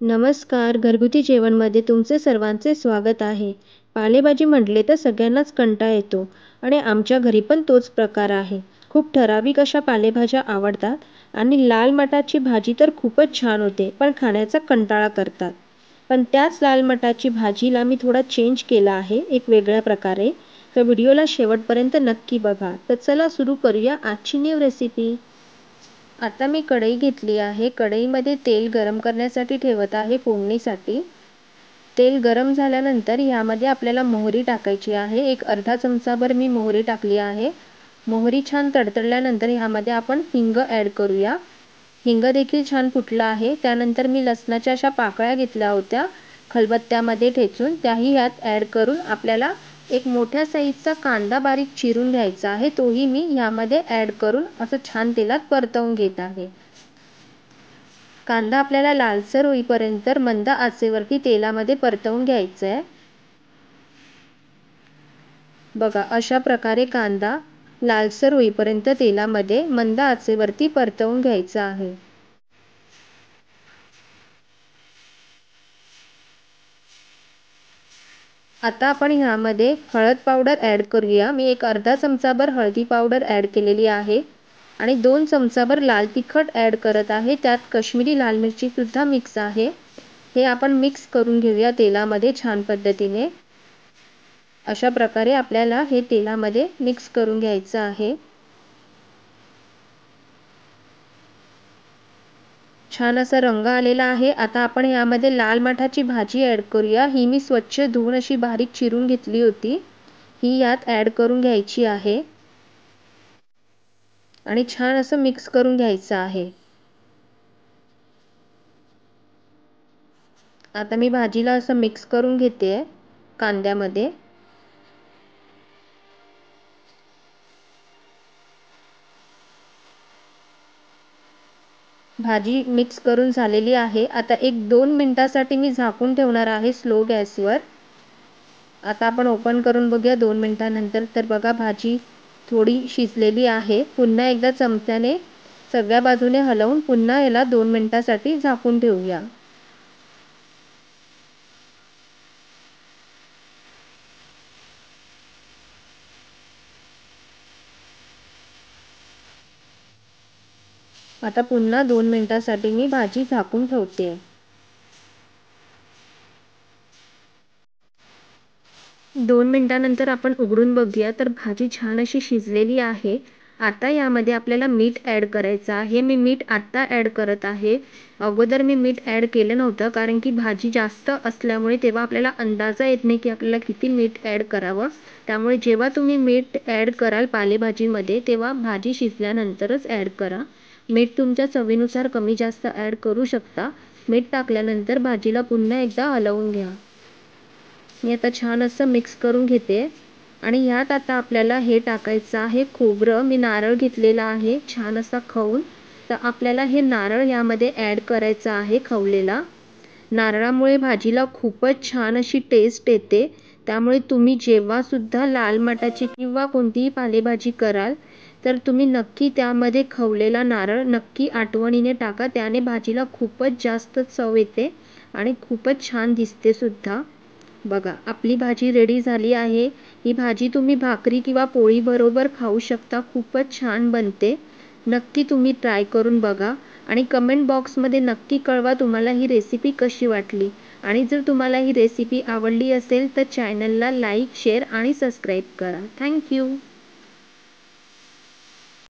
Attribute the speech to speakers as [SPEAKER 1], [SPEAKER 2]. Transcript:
[SPEAKER 1] नमस्कार. घरगुती जेवणमध्ये तुमचे सर्वांचे स्वागत आहे. पालेभाजी म्हटले तर सगळ्यांनाच कंटाळा येतो आणि आमच्या घरी पण तोच प्रकार आहे. खूप ठराविक अशा पालेभाज्या आवडतात आणि लाल मटाची भाजी तर खूपच छान होते, पण खाण्याचा कंटाळा करतात. पण त्याच लाल मटाची भाजीला मी थोडा चेंज केला आहे, एक वेगळ्या प्रकारे. तर व्हिडिओला शेवटपर्यंत नक्की बघा. तर चला सुरू करूया आजची न्यू रेसिपी. आता मी कढई घेतली आहे. कढईमध्ये तेल गरम करण्यासाठी ठेवत आहे फोडणीसाठी. तेल गरम झाल्यानंतर यामध्ये आपल्याला मोहरी टाकायची आहे. एक अर्धा चमचाभर मी मोहरी टाकली आहे. मोहरी छान तडतडल्यानंतर यामध्ये आपण हिंग ॲड करूया. हिंग देखील छान फुटला आहे. त्यानंतर मी लसणाच्या अशा पाकळ्या घेतल्या होत्या खलबत्त्यामध्ये ठेचून, त्याही यात ॲड करून आपल्याला एक मोठ्या साईजचा कांदा बारीक चिरून घ्यायचा आहे. तोही मी यामध्ये ॲड करून असं छान तेलात परतवून घेत आहे. कांदा आपल्याला लालसर होईपर्यंत मंद आचेवरती तेलामध्ये परतवून घ्यायचा आहे. बघा, अशा प्रकारे कांदा लालसर होईपर्यंत तेलामध्ये मंद आचेवरती परतवून घ्यायचा आहे. आता आपण ह्यामध्ये हळद पावडर ॲड करूया. मी एक अर्धा चमचाभर हळदी पावडर ॲड केलेली आहे आणि 2 चमचाभर लाल तिखट ॲड करत आहे. त्यात काश्मीरी लाल मिरचीसुद्धा मिक्स आहे. हे आपण मिक्स करून घेऊया तेलामध्ये छान पद्धतीने. अशा प्रकारे आपल्याला हे तेलामध्ये मिक्स करून घ्यायचं आहे. छान असा रंग आलेला आहे. आता आपण यामध्ये लाल मटाची भाजी ॲड करूया. ही मी स्वच्छ धुवून अशी बारीक चिरून घेतली होती. ही यात ॲड करून घ्यायची आहे आणि छान असं मिक्स करून घ्यायचं आहे. आता मी भाजीला असं मिक्स करून घेते कांद्यामध्ये. भाजी मिक्स करून झालेली आहे. आता 1-2 मिनिटासाठी मी झाकून ठेवणार आहे स्लो गॅसवर. आता आपण ओपन करून बघूया 2 मिनिटानंतर. तर बघा, भाजी थोडी शिजलेली आहे. पुन्हा एकदा चमच्याने सगळ्या बाजूने हलवून पुन्हा याला 2 मिनिटासाठी झाकून ठेवूया. आता पुन्हा 2 मिनिटासाठी मी भाजी झाकून ठेवते. 2 मिनिटानंतर आपण उघडून बघूया तर भाजी छान अशी शिजलेली आहे. आता यामध्ये आपल्याला मीठ ॲड करायचं आहे. मी मीठ आत्ता ॲड करत आहे. अगोदर मी मीठ ॲड केलं नव्हतं, कारण की भाजी जास्त असल्यामुळे तेव्हा आपल्याला अंदाजा येत नाही की आपल्याला किती मीठ ॲड करावं. त्यामुळे जेव्हा तुम्ही मीठ ॲड कराल पालेभाजीमध्ये तेव्हा भाजी शिजल्यानंतरच ॲड करा. मीठ तुमच्या चवीनुसार कमी जास्त ॲड करू शकता. मीठ टाकल्यानंतर भाजीला पुन्हा एकदा हलवून घ्या. मी आता छान असं मिक्स करून घेते आणि ह्यात आता आपल्याला हे टाकायचं आहे खोबरं. मी नारळ घेतलेला आहे छान असा खवून. तर आपल्याला हे नारळ यामध्ये ॲड करायचं आहे खवलेला. नारळामुळे भाजीला खूपच छान अशी टेस्ट येते. त्यामुळे तुम्ही जेव्हासुद्धा लाल मटाची किंवा कोणतीही पालेभाजी कराल तर तुम्ही नक्की त्यामध्ये खवलेला नारळ नक्की आठवणीने टाका. त्याने भाजीला खूपच जास्त चव येते आणि खूपच छान दिसते सुद्धा. बघा, आपली भाजी रेडी झाली आहे. ही भाजी तुम्ही भाकरी किंवा पोळीबरोबर खाऊ शकता. खूपच छान बनते. नक्की तुम्ही ट्राय करून बघा आणि कमेंट बॉक्समध्ये नक्की कळवा तुम्हाला ही रेसिपी कशी वाटली. आणि जर तुम्हाला ही रेसिपी आवडली असेल तर चॅनलला लाईक, शेअर आणि सबस्क्राईब करा. थँक्यू.